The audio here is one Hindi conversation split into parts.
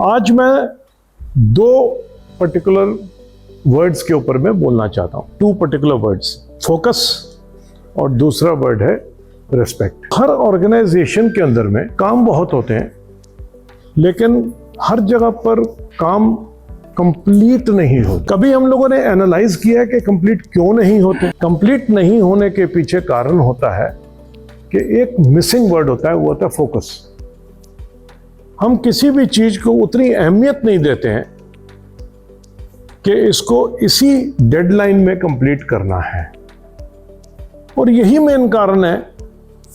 आज मैं दो पर्टिकुलर वर्ड्स के ऊपर मैं बोलना चाहता हूं, टू पर्टिकुलर वर्ड्स, फोकस और दूसरा वर्ड है रिस्पेक्ट। हर ऑर्गेनाइजेशन के अंदर में काम बहुत होते हैं, लेकिन हर जगह पर काम कंप्लीट नहीं होते। कभी हम लोगों ने एनालाइज किया है कि कंप्लीट क्यों नहीं होते? कंप्लीट नहीं होने के पीछे कारण होता है कि एक मिसिंग वर्ड होता है, वो होता है फोकस। हम किसी भी चीज को उतनी अहमियत नहीं देते हैं कि इसको इसी डेडलाइन में कंप्लीट करना है, और यही मेन कारण है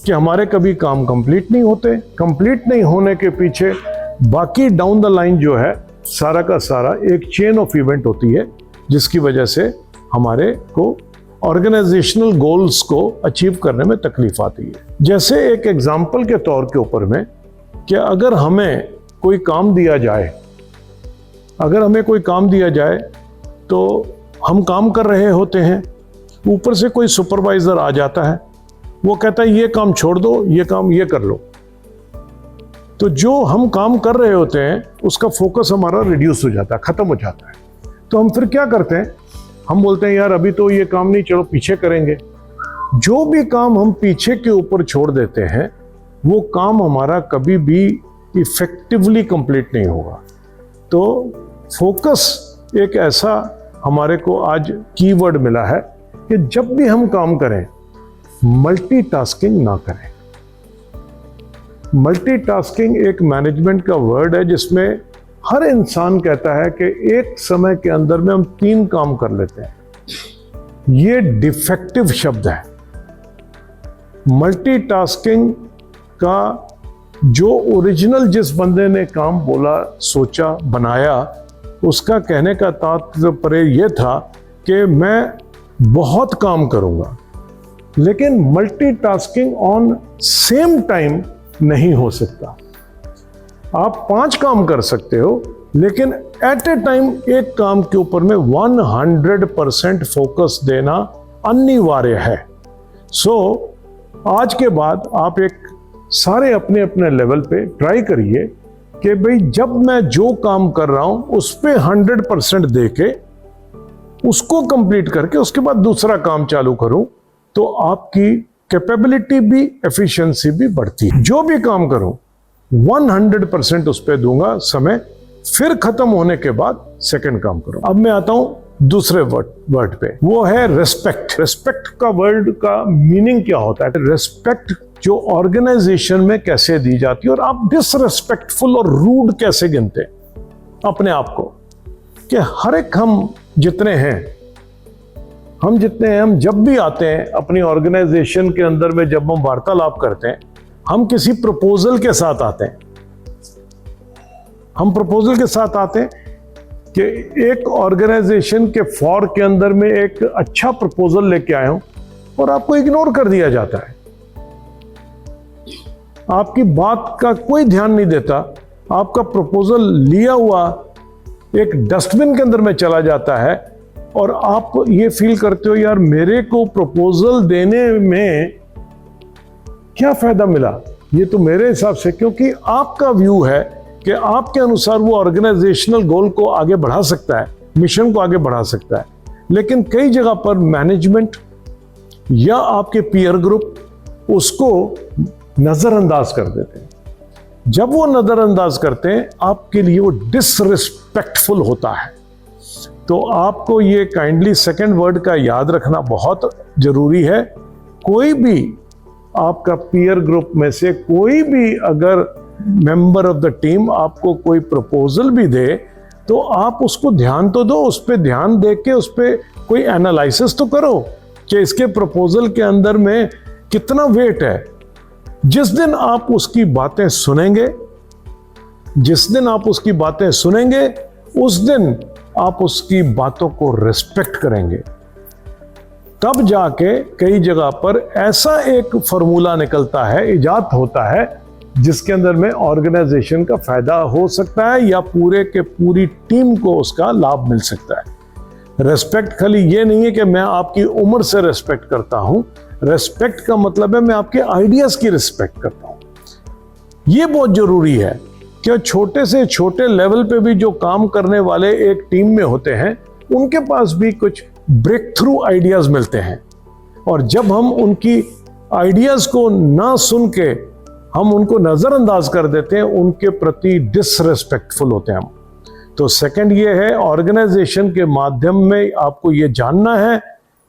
कि हमारे कभी काम कंप्लीट नहीं होते। कंप्लीट नहीं होने के पीछे बाकी डाउन द लाइन जो है सारा का सारा एक चेन ऑफ इवेंट होती है, जिसकी वजह से हमारे को ऑर्गेनाइजेशनल गोल्स को अचीव करने में तकलीफ आती है। जैसे एक एग्जांपल के तौर के ऊपर में कि अगर हमें कोई काम दिया जाए, तो हम काम कर रहे होते हैं, ऊपर से कोई सुपरवाइजर आ जाता है, वो कहता है ये काम छोड़ दो, ये काम ये कर लो। तो जो हम काम कर रहे होते हैं उसका फोकस हमारा रिड्यूस हो जाता है, खत्म हो जाता है। तो हम फिर क्या करते हैं, हम बोलते हैं यार अभी तो ये काम नहीं, चलो पीछे करेंगे। जो भी काम हम पीछे के ऊपर छोड़ देते हैं वो काम हमारा कभी भी इफेक्टिवली कंप्लीट नहीं होगा। तो फोकस एक ऐसा हमारे को आज कीवर्ड मिला है कि जब भी हम काम करें मल्टीटास्किंग ना करें। मल्टीटास्किंग एक मैनेजमेंट का वर्ड है जिसमें हर इंसान कहता है कि एक समय के अंदर में हम 3 काम कर लेते हैं। ये डिफेक्टिव शब्द है। मल्टीटास्किंग का जो ओरिजिनल जिस बंदे ने काम बोला, सोचा, बनाया, उसका कहने का तात्पर्य यह था कि मैं बहुत काम करूंगा, लेकिन मल्टीटास्किंग ऑन सेम टाइम नहीं हो सकता। आप 5 काम कर सकते हो, लेकिन एट ए टाइम एक काम के ऊपर में 100% फोकस देना अनिवार्य है। आज के बाद आप एक सारे अपने अपने लेवल पे ट्राई करिए कि भाई जब मैं जो काम कर रहा हूं उस पे 100% दे के उसको कंप्लीट करके उसके बाद दूसरा काम चालू करूं, तो आपकी कैपेबिलिटी भी, एफिशिएंसी भी बढ़ती है। जो भी काम करूं 100% उस पर दूंगा समय, फिर खत्म होने के बाद सेकंड काम करूं। अब मैं आता हूं दूसरे वर्ड पे, वो है रिस्पेक्ट। रिस्पेक्ट का वर्ड का मीनिंग क्या होता है? रिस्पेक्ट जो ऑर्गेनाइजेशन में कैसे दी जाती है, और आप डिसरिस्पेक्टफुल और रूड कैसे गिनते हैं अपने आप को, कि हर एक हम जितने हैं, हम जब भी आते हैं अपनी ऑर्गेनाइजेशन के अंदर में, जब हम वार्तालाप करते हैं, हम किसी प्रपोजल के साथ आते हैं। हम प्रपोजल के साथ आते हैं कि एक ऑर्गेनाइजेशन के फॉर के अंदर में एक अच्छा प्रपोजल लेके आए हूं, और आपको इग्नोर कर दिया जाता है। आपकी बात का कोई ध्यान नहीं देता, आपका प्रपोजल लिया हुआ एक डस्टबिन के अंदर में चला जाता है, और आप ये फील करते हो यार मेरे को प्रपोजल देने में क्या फायदा मिला, ये तो मेरे हिसाब से, क्योंकि आपका व्यू है कि आपके अनुसार वो ऑर्गेनाइजेशनल गोल को आगे बढ़ा सकता है, मिशन को आगे बढ़ा सकता है। लेकिन कई जगह पर मैनेजमेंट या आपके पीयर ग्रुप उसको नजरअंदाज कर देते हैं। जब वो नजरअंदाज करते हैं, आपके लिए वो डिसरिस्पेक्टफुल होता है। तो आपको ये काइंडली सेकंड वर्ड का याद रखना बहुत जरूरी है। कोई भी आपका पीयर ग्रुप में से कोई भी अगर मेंबर ऑफ द टीम आपको कोई प्रपोजल भी दे, तो आप उसको ध्यान तो दो, उस पर ध्यान दे के उस पर कोई एनालिसिस तो करो कि इसके प्रपोजल के अंदर में कितना वेट है। जिस दिन आप उसकी बातें सुनेंगे, उस दिन आप उसकी बातों को रिस्पेक्ट करेंगे। तब जाके कई जगह पर ऐसा एक फॉर्मूला निकलता है, इजाद होता है, जिसके अंदर में ऑर्गेनाइजेशन का फायदा हो सकता है या पूरे के पूरी टीम को उसका लाभ मिल सकता है। रिस्पेक्ट खाली ये नहीं है कि मैं आपकी उम्र से रिस्पेक्ट करता हूं, रिस्पेक्ट का मतलब है मैं आपके आइडियाज की रिस्पेक्ट करता हूं। ये बहुत जरूरी है कि छोटे से छोटे लेवल पे भी जो काम करने वाले एक टीम में होते हैं, उनके पास भी कुछ ब्रेक थ्रू आइडियाज मिलते हैं। और जब हम उनकी आइडियाज को ना सुन के हम उनको नजरअंदाज कर देते हैं, उनके प्रति डिसरेस्पेक्टफुल होते हैं हम। तो सेकंड ये है, ऑर्गेनाइजेशन के माध्यम में आपको ये जानना है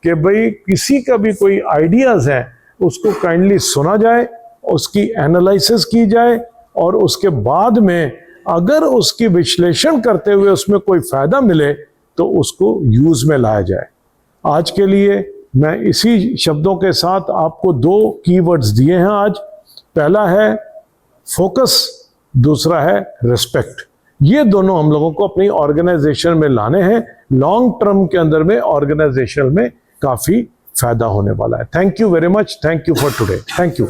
कि भाई किसी का भी कोई आइडियाज है उसको काइंडली सुना जाए, उसकी एनालिसिस की जाए और उसके बाद में अगर उसकी विश्लेषण करते हुए उसमें कोई फायदा मिले तो उसको यूज में लाया जाए। आज के लिए मैं इसी शब्दों के साथ आपको 2 कीवर्ड्स दिए हैं आज। पहला है फोकस, दूसरा है रिस्पेक्ट। ये दोनों हम लोगों को अपनी ऑर्गेनाइजेशन में लाने हैं। लॉन्ग टर्म के अंदर में ऑर्गेनाइजेशन में काफी फायदा होने वाला है। Thank you very much. Thank you for today. Thank you.